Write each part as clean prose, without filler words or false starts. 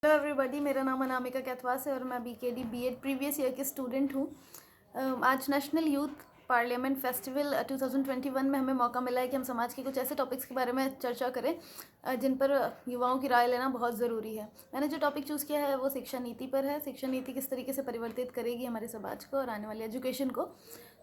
Hello everybody, मेरा नाम अनामिका कैथवास है और मैं बीकेडी बीएड प्रीवियस ईयर की स्टूडेंट हूँ। आज नेशनल यूथ पार्लियामेंट फेस्टिवल 2021 में हमें मौका मिला है कि हम समाज के कुछ ऐसे टॉपिक्स के बारे में चर्चा करें जिन पर युवाओं की राय लेना बहुत ज़रूरी है। मैंने जो टॉपिक चूज़ किया है वो शिक्षा नीति पर है। शिक्षा नीति किस तरीके से परिवर्तित करेगी हमारे समाज को और आने वाली एजुकेशन को।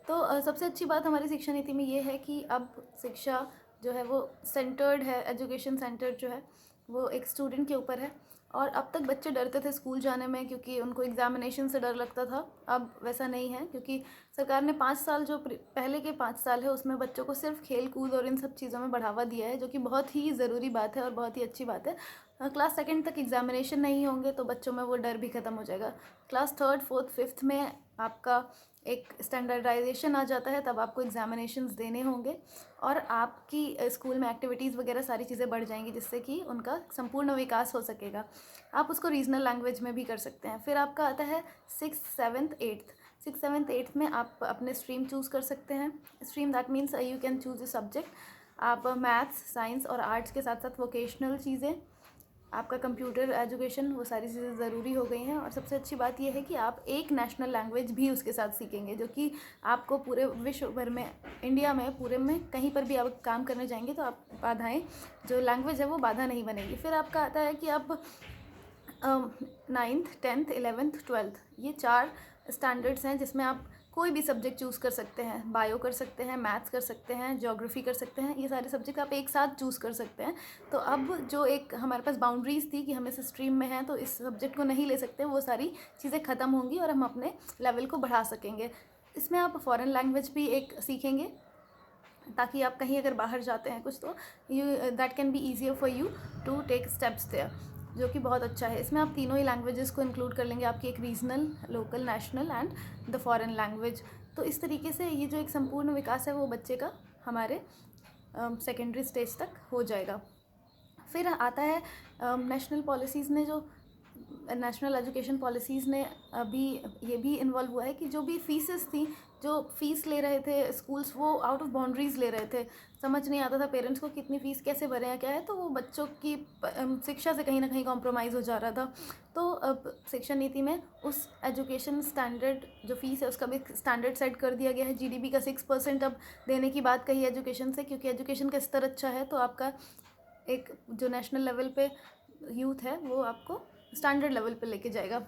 तो सबसे अच्छी बात हमारी शिक्षा नीति में ये है कि अब शिक्षा जो है वो सेंटर्ड है। एजुकेशन सेंटर्ड जो है वो एक स्टूडेंट के ऊपर है। और अब तक बच्चे डरते थे स्कूल जाने में क्योंकि उनको एग्जामिनेशन से डर लगता था। अब वैसा नहीं है क्योंकि सरकार ने 5 साल जो पहले के 5 साल है उसमें बच्चों को सिर्फ खेल कूद और इन सब चीज़ों में बढ़ावा दिया है, जो कि बहुत ही ज़रूरी बात है और बहुत ही अच्छी बात है। क्लास सेकंड तक एग्जामिनेशन नहीं होंगे तो बच्चों में वो डर भी ख़त्म हो जाएगा। क्लास थर्ड फोर्थ फिफ्थ में आपका एक स्टैंडर्डाइजेशन आ जाता है, तब आपको एग्जामिनेशंस देने होंगे और आपकी स्कूल में एक्टिविटीज़ वगैरह सारी चीज़ें बढ़ जाएंगी, जिससे कि उनका संपूर्ण विकास हो सकेगा। आप उसको रीजनल लैंग्वेज में भी कर सकते हैं। फिर आपका आता है 6th 7th 8th। 6th 7th 8th में आप अपने स्ट्रीम चूज़ कर सकते हैं। Stream that means you can choose a subject. आप मैथ्स साइंस और आर्ट्स के साथ साथ वोकेशनल चीज़ें, आपका कंप्यूटर एजुकेशन, वो सारी चीज़ें ज़रूरी हो गई हैं। और सबसे अच्छी बात यह है कि आप एक नेशनल लैंग्वेज भी उसके साथ सीखेंगे, जो कि आपको पूरे विश्व भर में, इंडिया में पूरे में कहीं पर भी आप काम करने जाएंगे तो आप बाधाएं, जो लैंग्वेज है वो बाधा नहीं बनेगी। फिर आपका आता है कि आप 9th 10th 11th 12th, ये 4 स्टैंडर्ड्स हैं जिसमें आप कोई भी सब्जेक्ट चूज़ कर सकते हैं। बायो कर सकते हैं, मैथ्स कर सकते हैं, ज्योग्राफी कर सकते हैं। ये सारे सब्जेक्ट आप एक साथ चूज़ कर सकते हैं। तो अब जो एक हमारे पास बाउंड्रीज़ थी कि हम इस स्ट्रीम में हैं तो इस सब्जेक्ट को नहीं ले सकते, वो सारी चीज़ें ख़त्म होंगी और हम अपने लेवल को बढ़ा सकेंगे। इसमें आप फ़ॉरेन लैंग्वेज भी एक सीखेंगे, ताकि आप कहीं अगर बाहर जाते हैं कुछ तो that can be easier for you to take steps there, जो कि बहुत अच्छा है। इसमें आप तीनों ही लैंग्वेजेस को इंक्लूड कर लेंगे, आपकी एक regional, local, national and the foreign language. तो इस तरीके से ये जो एक संपूर्ण विकास है वो बच्चे का हमारे सेकेंडरी स्टेज तक हो जाएगा। फिर आता है नेशनल पॉलिसीज़ ने, जो नेशनल एजुकेशन पॉलिसीज़ ने अभी ये भी इन्वॉल्व हुआ है कि जो भी फीसेस थी, जो फ़ीस ले रहे थे स्कूल्स, वो आउट ऑफ बाउंड्रीज़ ले रहे थे। समझ नहीं आता था पेरेंट्स को कितनी फ़ीस कैसे भरें या क्या है, तो वो बच्चों की शिक्षा से कहीं ना कहीं कॉम्प्रोमाइज़ हो जा रहा था। तो अब शिक्षा नीति में उस एजुकेशन स्टैंडर्ड, जो फ़ीस है उसका भी स्टैंडर्ड सेट कर दिया गया है। जीडीपी का 6% अब देने की बात कही एजुकेशन से, क्योंकि एजुकेशन का स्तर अच्छा है तो आपका एक जो नेशनल लेवल पे यूथ है वो आपको स्टैंडर्ड लेवल पे लेके जाएगा।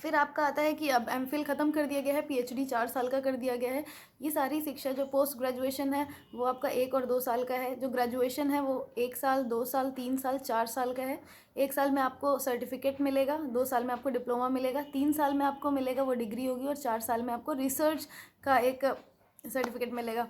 फिर आपका आता है कि अब एमफिल ख़त्म कर दिया गया है, पीएचडी 4 साल का कर दिया गया है। ये सारी शिक्षा, जो पोस्ट ग्रेजुएशन है वो आपका 1 और 2 साल का है। जो ग्रेजुएशन है वो 1 साल 2 साल 3 साल 4 साल का है। 1 साल में आपको सर्टिफिकेट मिलेगा, 2 साल में आपको डिप्लोमा मिलेगा, 3 साल में आपको मिलेगा वो डिग्री होगी और 4 साल में आपको रिसर्च का एक सर्टिफिकेट मिलेगा।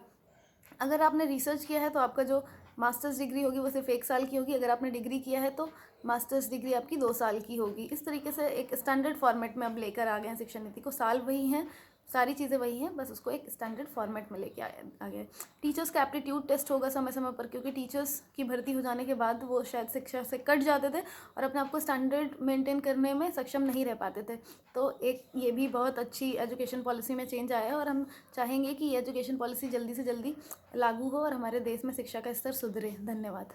अगर आपने रिसर्च किया है तो आपका जो मास्टर्स डिग्री होगी वो सिर्फ 1 साल की होगी। अगर आपने डिग्री किया है तो मास्टर्स डिग्री आपकी 2 साल की होगी। इस तरीके से एक स्टैंडर्ड फॉर्मेट में अब लेकर आ गए हैं शिक्षा नीति को। साल वही हैं, सारी चीज़ें वही हैं, बस उसको एक स्टैंडर्ड फॉर्मेट में लेके आ गए। टीचर्स का एप्टीट्यूड टेस्ट होगा समय समय पर, क्योंकि टीचर्स की भर्ती हो जाने के बाद वो शायद शिक्षा से कट जाते थे और अपने आप को स्टैंडर्ड मेंटेन करने में सक्षम नहीं रह पाते थे। तो एक ये भी बहुत अच्छी एजुकेशन पॉलिसी में चेंज आया है और हम चाहेंगे कि ये एजुकेशन पॉलिसी जल्दी से जल्दी लागू हो और हमारे देश में शिक्षा का स्तर सुधरे। धन्यवाद।